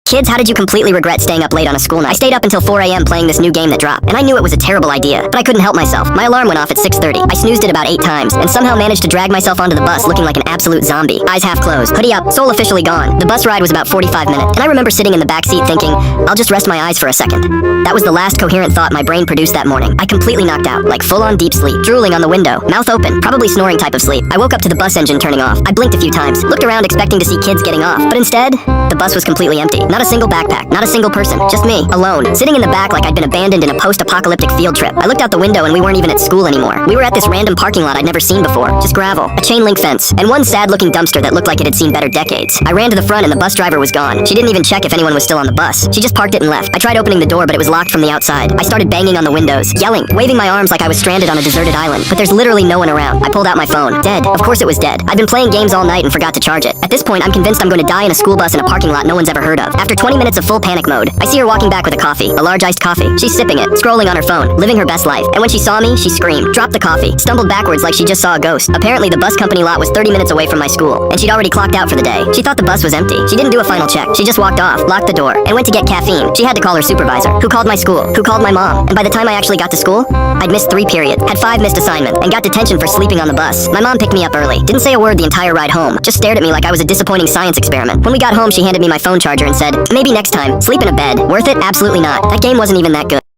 Kids, how did you completely regret staying up late on a school night? I stayed up until 4 a.m. playing this new game that dropped, and I knew it was a terrible idea, but I couldn't help myself. My alarm went off at 6:30. I snoozed it about 8 times, and somehow managed to drag myself onto the bus looking like an absolute zombie. Eyes half closed, hoodie up, soul officially gone. The bus ride was about 45 minutes, and I remember sitting in the back seat thinking, I'll just rest my eyes for a second. That was the last coherent thought my brain produced that morning. I completely knocked out, like full-on deep sleep, drooling on the window, mouth open, probably snoring type of sleep. I woke up to the bus engine turning off. I blinked a few times, looked around expecting to see kids getting off, but instead, the bus was completely empty. Not a single backpack, not a single person, just me, alone, sitting in the back like I'd been abandoned in a post-apocalyptic field trip. I looked out the window and we weren't even at school anymore. We were at this random parking lot I'd never seen before. Just gravel, a chain link fence, and one sad-looking dumpster that looked like it had seen better decades. I ran to the front and the bus driver was gone. She didn't even check if anyone was still on the bus. She just parked it and left. I tried opening the door, but it was locked from the outside. I started banging on the windows, yelling, waving my arms like I was stranded on a deserted island. But there's literally no one around. I pulled out my phone. Dead. Of course it was dead. I've been playing games all night and forgot to charge it. At this point, I'm convinced I'm going to die in a school bus in a parking lot no one's ever heard of. After 20 minutes of full panic mode, I see her walking back with a coffee, a large iced coffee. She's sipping it, scrolling on her phone, living her best life. And when she saw me, she screamed, dropped the coffee, stumbled backwards like she just saw a ghost. Apparently, the bus company lot was 30 minutes away from my school, and she'd already clocked out for the day. She thought the bus was empty. She didn't do a final check. She just walked off, locked the door, and went to get caffeine. She had to call her supervisor, who called my school, who called my mom. And by the time I actually got to school, I'd missed 3 periods, had 5 missed assignments, and got detention for sleeping on the bus. My mom picked me up early, didn't say a word the entire ride home, just stared at me like I was a disappointing science experiment. When we got home, she handed me my phone charger and said, maybe next time, sleep in a bed. Worth it? Absolutely not. That game wasn't even that good.